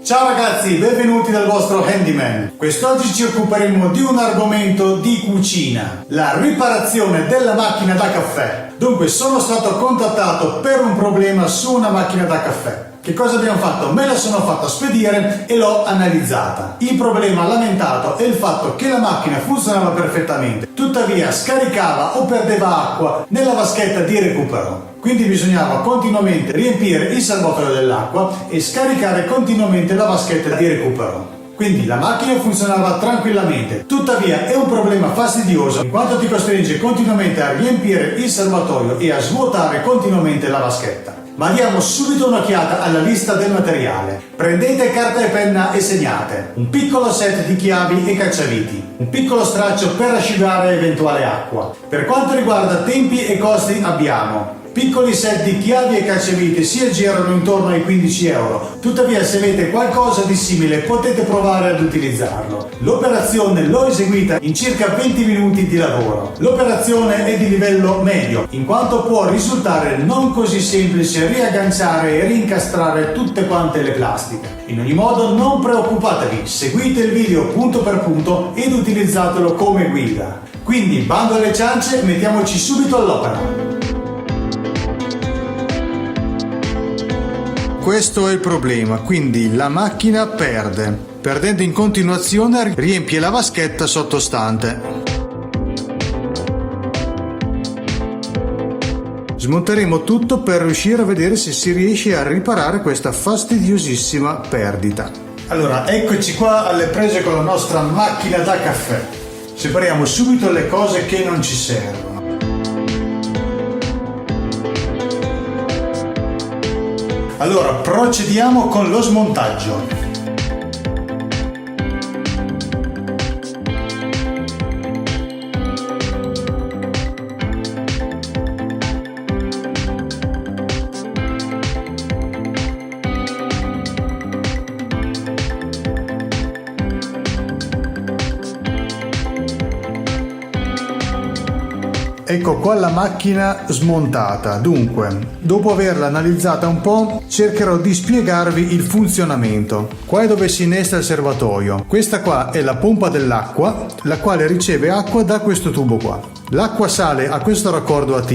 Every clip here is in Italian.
Ciao ragazzi, benvenuti dal vostro Handyman. Quest'oggi ci occuperemo di un argomento di cucina, la riparazione della macchina da caffè. Dunque, sono stato contattato per un problema su una macchina da caffè. Che cosa abbiamo fatto? Me la sono fatta spedire e l'ho analizzata. Il problema lamentato è il fatto che la macchina funzionava perfettamente, tuttavia scaricava o perdeva acqua nella vaschetta di recupero. Quindi bisognava continuamente riempire il serbatoio dell'acqua e scaricare continuamente la vaschetta di recupero. Quindi la macchina funzionava tranquillamente, tuttavia è un problema fastidioso in quanto ti costringe continuamente a riempire il serbatoio e a svuotare continuamente la vaschetta. Ma diamo subito un'occhiata alla lista del materiale. Prendete carta e penna e segnate. Un piccolo set di chiavi e cacciaviti. Un piccolo straccio per asciugare eventuale acqua. Per quanto riguarda tempi e costi abbiamo piccoli set di chiavi e cacciavite si aggirano intorno ai 15 euro, tuttavia se avete qualcosa di simile potete provare ad utilizzarlo. L'operazione l'ho eseguita in circa 20 minuti di lavoro. L'operazione è di livello medio, in quanto può risultare non così semplice riagganciare e rincastrare tutte quante le plastiche. In ogni modo non preoccupatevi, seguite il video punto per punto ed utilizzatelo come guida. Quindi bando alle ciance, mettiamoci subito all'opera. Questo è il problema, quindi la macchina perdendo in continuazione riempie la vaschetta sottostante. Smonteremo tutto per riuscire a vedere se si riesce a riparare questa fastidiosissima perdita. Allora, eccoci qua alle prese con la nostra macchina da caffè. Separiamo subito le cose che non ci servono. Allora, procediamo con lo smontaggio. Ecco qua la macchina smontata. Dunque, dopo averla analizzata un po', cercherò di spiegarvi il funzionamento. Qua è dove si innesta il serbatoio. Questa qua è la pompa dell'acqua, la quale riceve acqua da questo tubo qua. L'acqua sale a questo raccordo AT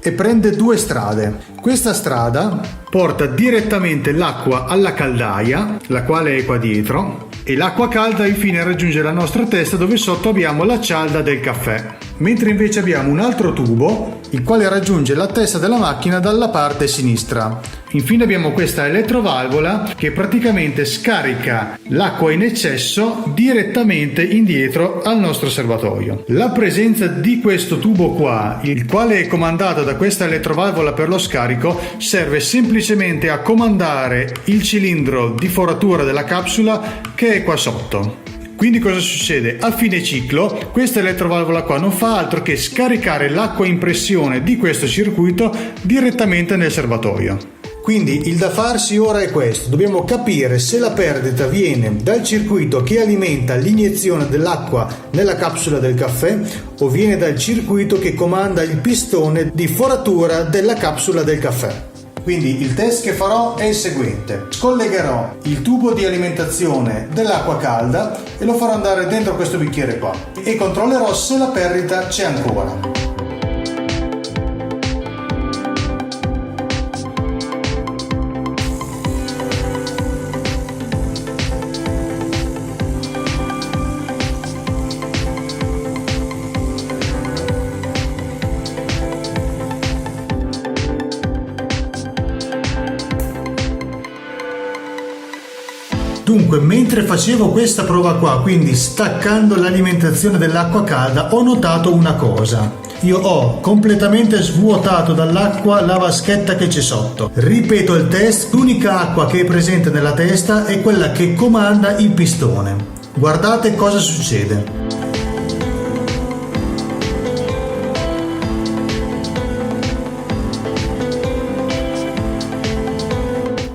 e prende due strade. Questa strada porta direttamente l'acqua alla caldaia, la quale è qua dietro, e l'acqua calda infine raggiunge la nostra testa dove sotto abbiamo la cialda del caffè. Mentre invece abbiamo un altro tubo il quale raggiunge la testa della macchina dalla parte sinistra. Infine abbiamo questa elettrovalvola che praticamente scarica l'acqua in eccesso direttamente indietro al nostro serbatoio. La presenza di questo tubo qua, il quale è comandato da questa elettrovalvola per lo scarico, serve semplicemente a comandare il cilindro di foratura della capsula che è qua sotto. Quindi cosa succede? A fine ciclo questa elettrovalvola qua non fa altro che scaricare l'acqua in pressione di questo circuito direttamente nel serbatoio. Quindi il da farsi ora è questo: dobbiamo capire se la perdita viene dal circuito che alimenta l'iniezione dell'acqua nella capsula del caffè o viene dal circuito che comanda il pistone di foratura della capsula del caffè. Quindi il test che farò è il seguente: scollegherò il tubo di alimentazione dell'acqua calda e lo farò andare dentro questo bicchiere qua e controllerò se la perdita c'è ancora. Dunque, mentre facevo questa prova qua, quindi staccando l'alimentazione dell'acqua calda, ho notato una cosa. Io ho completamente svuotato dall'acqua la vaschetta che c'è sotto. Ripeto il test: l'unica acqua che è presente nella testa è quella che comanda il pistone. Guardate cosa succede.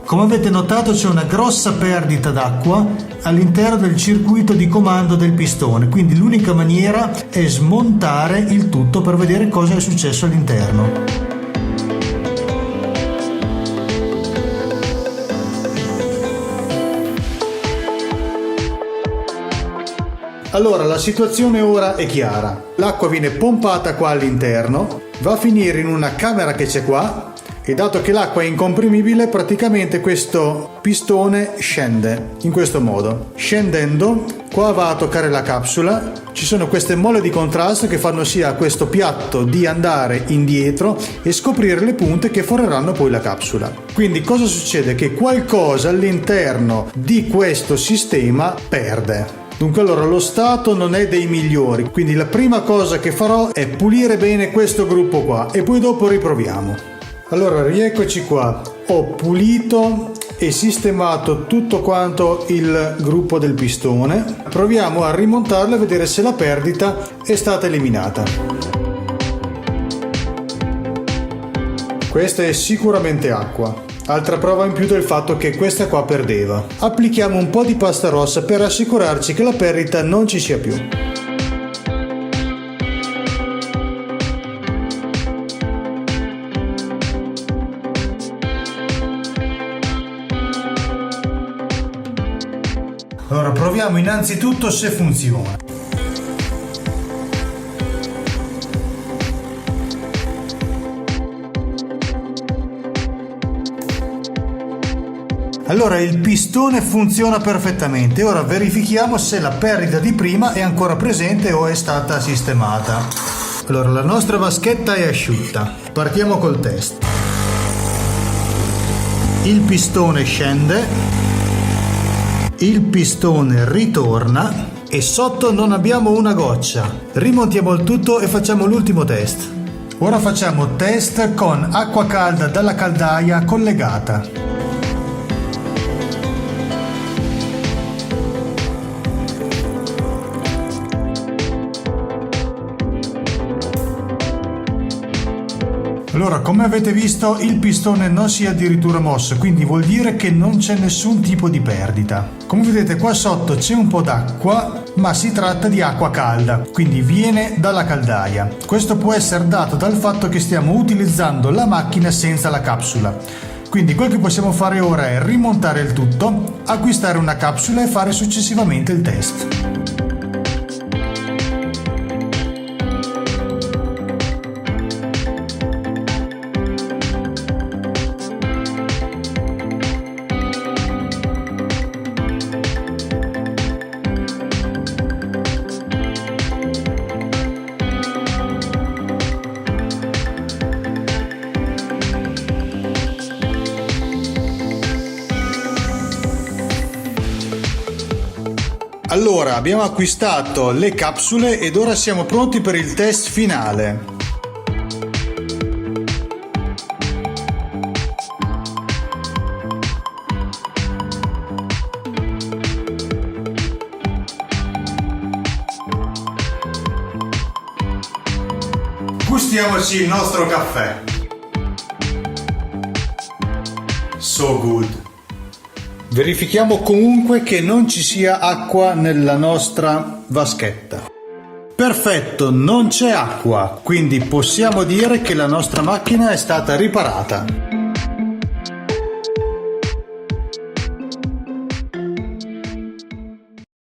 Come avete notato c'è una grossa perdita d'acqua all'interno del circuito di comando del pistone, quindi l'unica maniera è smontare il tutto per vedere cosa è successo all'interno. Allora la situazione ora è chiara, l'acqua viene pompata qua all'interno, va a finire in una camera che c'è qua e dato che l'acqua è incomprimibile praticamente questo pistone scende in questo modo. Scendendo qua va a toccare la capsula, ci sono queste molle di contrasto che fanno sì a questo piatto di andare indietro e scoprire le punte che foreranno poi la capsula. Quindi cosa succede? Che qualcosa all'interno di questo sistema perde. Dunque allora lo stato non è dei migliori, quindi la prima cosa che farò è pulire bene questo gruppo qua e poi dopo riproviamo. Allora rieccoci qua, ho pulito e sistemato tutto quanto il gruppo del pistone, proviamo a rimontarlo e vedere se la perdita è stata eliminata. Questa è sicuramente acqua. Altra prova in più del fatto che questa qua perdeva. Applichiamo un po' di pasta rossa per assicurarci che la perdita non ci sia più. Allora proviamo innanzitutto se funziona. Allora il pistone funziona perfettamente, ora verifichiamo se la perdita di prima è ancora presente o è stata sistemata. Allora la nostra vaschetta è asciutta, partiamo col test. Il pistone scende, il pistone ritorna e sotto non abbiamo una goccia. Rimontiamo il tutto e facciamo l'ultimo test. Ora facciamo test con acqua calda dalla caldaia collegata. Allora, come avete visto, il pistone non si è addirittura mosso, quindi vuol dire che non c'è nessun tipo di perdita. Come vedete qua sotto c'è un po' d'acqua, ma si tratta di acqua calda, quindi viene dalla caldaia. Questo può essere dato dal fatto che stiamo utilizzando la macchina senza la capsula. Quindi quel che possiamo fare ora è rimontare il tutto, acquistare una capsula e fare successivamente il test. Allora, abbiamo acquistato le capsule ed ora siamo pronti per il test finale. Gustiamoci il nostro caffè. So good. Verifichiamo comunque che non ci sia acqua nella nostra vaschetta. Perfetto, non c'è acqua, quindi possiamo dire che la nostra macchina è stata riparata.